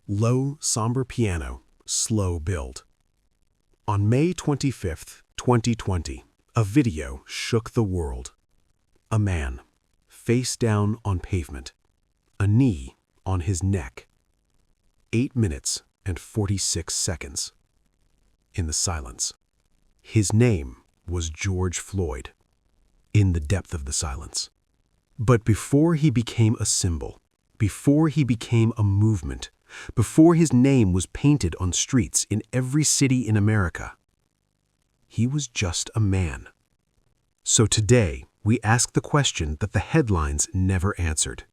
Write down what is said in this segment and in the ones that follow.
Low, somber piano, slow build. On May 25, 2020, a video shook the world. A man, face down on pavement, a knee on his neck. 8 minutes and 46 seconds. In the silence. His name was George Floyd. In the depth of the silence. But before he became a symbol, before he became a movement, before his name was painted on streets in every city in America, he was just a man. So today, we ask the question that the headlines never answered.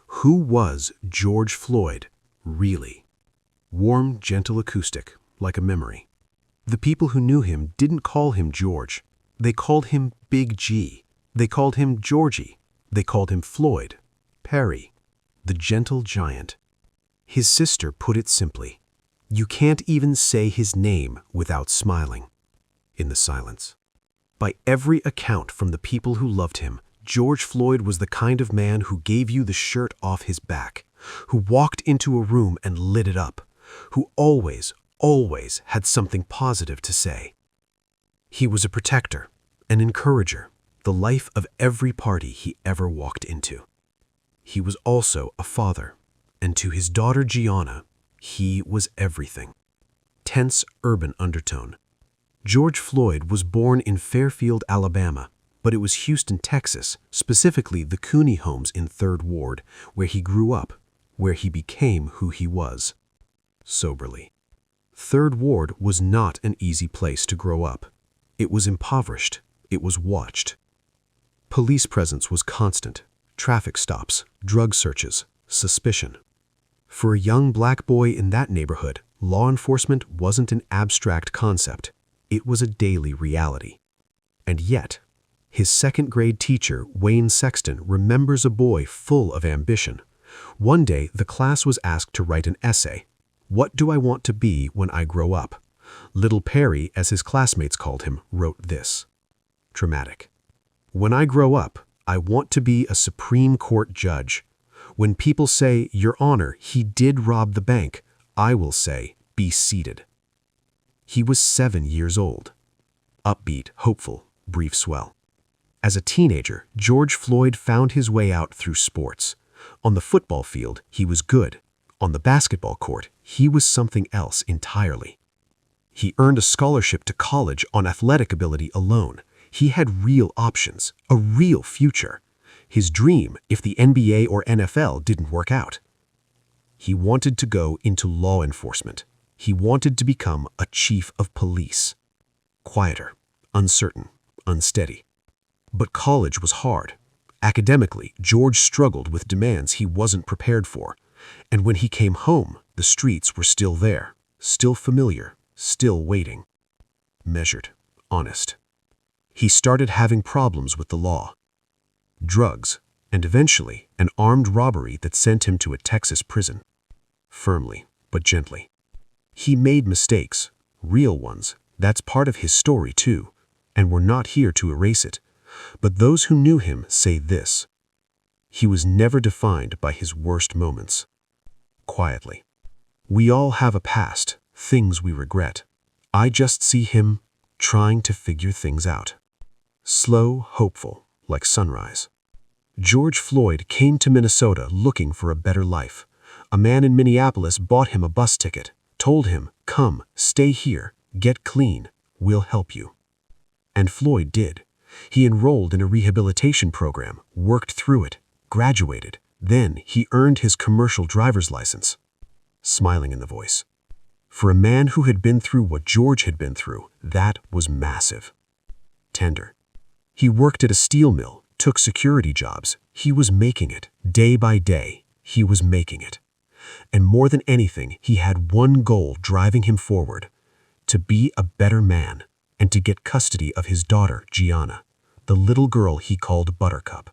Who was George Floyd, really? Warm, gentle acoustic, like a memory. The people who knew him didn't call him George. They called him Big G. They called him Georgie. They called him Floyd, Perry, the gentle giant. His sister put it simply, you can't even say his name without smiling. In the silence. By every account from the people who loved him, George Floyd was the kind of man who gave you the shirt off his back, who walked into a room and lit it up, who always had something positive to say. He was a protector, an encourager, the life of every party he ever walked into. He was also a father, and to his daughter Gianna, he was everything. Tense urban undertone. George Floyd was born in Fairfield, Alabama, but it was Houston, Texas, specifically the Cooney homes in 3rd Ward, where he grew up, where he became who he was. Soberly. 3rd Ward was not an easy place to grow up. It was impoverished. It was watched. Police presence was constant. Traffic stops, drug searches, suspicion. For a young black boy in that neighborhood, law enforcement wasn't an abstract concept. It was a daily reality. And yet, his 2nd grade teacher, Wayne Sexton, remembers a boy full of ambition. One day, the class was asked to write an essay. What do I want to be when I grow up? Little Perry, as his classmates called him, wrote this. Dramatic. When I grow up, I want to be a Supreme Court judge. When people say, Your Honor, he did rob the bank, I will say, be seated. He was 7 years old. Upbeat, hopeful, brief swell. As a teenager, George Floyd found his way out through sports. On the football field, he was good. On the basketball court, he was something else entirely. He earned a scholarship to college on athletic ability alone. He had real options, a real future. His dream if the NBA or NFL didn't work out. He wanted to go into law enforcement. He wanted to become a chief of police. Quieter, uncertain, unsteady. But college was hard. Academically, George struggled with demands he wasn't prepared for. And when he came home, the streets were still there, still familiar, still waiting. Measured, honest. He started having problems with the law. Drugs, and eventually an armed robbery that sent him to a Texas prison. Firmly, but gently. He made mistakes, real ones. That's part of his story too, and we're not here to erase it. But those who knew him say this. He was never defined by his worst moments. Quietly. We all have a past, things we regret. I just see him trying to figure things out. Slow, hopeful, like sunrise. George Floyd came to Minnesota looking for a better life. A man in Minneapolis bought him a bus ticket, told him, come, stay here, get clean, we'll help you. And Floyd did. He enrolled in a rehabilitation program, worked through it, graduated. Then he earned his commercial driver's license. Smiling in the voice. For a man who had been through what George had been through, that was massive. Tender. He worked at a steel mill, took security jobs. He was making it. Day by day, he was making it. And more than anything, he had one goal driving him forward. To be a better man and to get custody of his daughter, Gianna, the little girl he called Buttercup.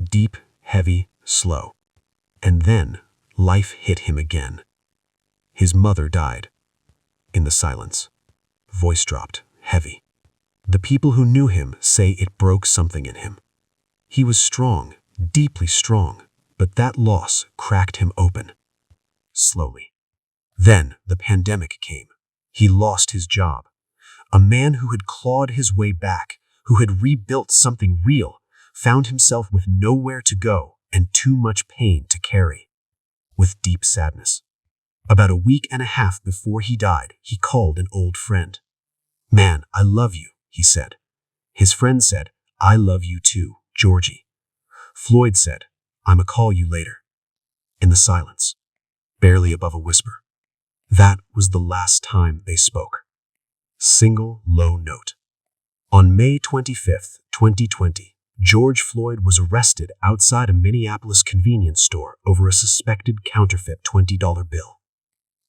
Deep, heavy, slow. And then, life hit him again. His mother died. In the silence. Voice dropped, heavy. The people who knew him say it broke something in him. He was strong, deeply strong, but that loss cracked him open. slowly. Then the pandemic came. He lost his job. A man who had clawed his way back, who had rebuilt something real, found himself with nowhere to go and too much pain to carry. With deep sadness. About a week and a half before he died, he called an old friend. "Man, I love you," he said. His friend said, "I love you too, Georgie." Floyd said, "I'ma call you later." In the silence, barely above a whisper. That was the last time they spoke. Single low note. On May 25th, 2020, George Floyd was arrested outside a Minneapolis convenience store over a suspected counterfeit $20 bill.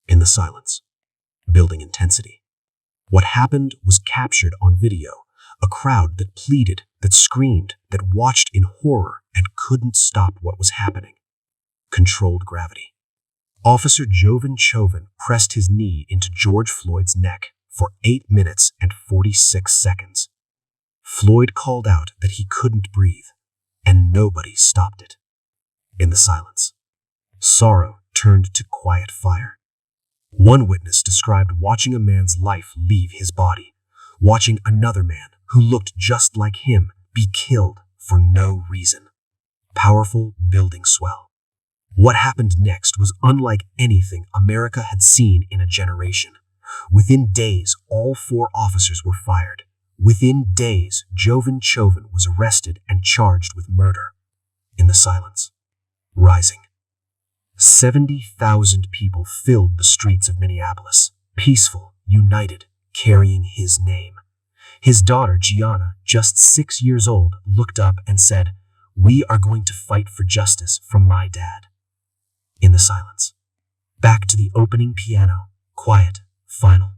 In the silence, building intensity. What happened was captured on video, a crowd that pleaded, that screamed, that watched in horror and couldn't stop what was happening. Controlled gravity. Officer Jovan Chauvin pressed his knee into George Floyd's neck for 8 minutes and 46 seconds. Floyd called out that he couldn't breathe, and nobody stopped it. In the silence, sorrow turned to quiet fire. One witness described watching a man's life leave his body, watching another man who looked just like him be killed for no reason. Powerful building swell. What happened next was unlike anything America had seen in a generation. Within days, all 4 officers were fired. Within days, Jovan Chauvin was arrested and charged with murder. In the silence, rising. 70,000 people filled the streets of Minneapolis, peaceful, united, carrying his name. His daughter, Gianna, just 6 years old, looked up and said, "We are going to fight for justice from my dad." In the silence, back to the opening piano, quiet, final.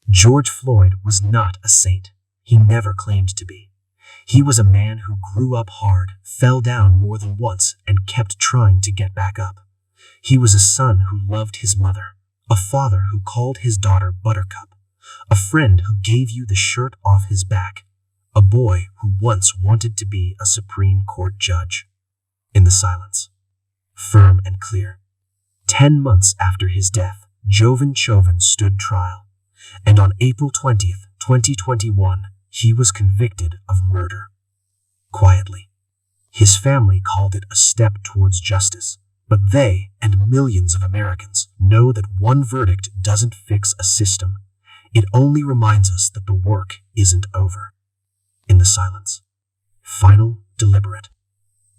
George Floyd was not a saint. He never claimed to be. He was a man who grew up hard, fell down more than once, and kept trying to get back up. He was a son who loved his mother, a father who called his daughter Buttercup, a friend who gave you the shirt off his back, a boy who once wanted to be a Supreme Court judge. In the silence, firm and clear. 10 months after his death, Jovan Chauvin stood trial, and on April 20th, 2021, he was convicted of murder. Quietly. His family called it a step towards justice, but they and millions of Americans know that one verdict doesn't fix a system. It only reminds us that the work isn't over. In the silence, final, deliberate.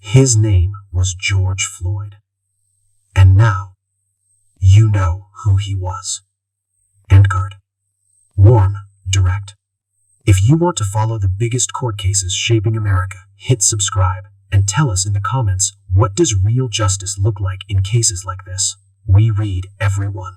His name was George Floyd. And now, you know who he was. End card. Warm, direct. If you want to follow the biggest court cases shaping America, hit subscribe and tell us in the comments, what does real justice look like in cases like this? We read every one.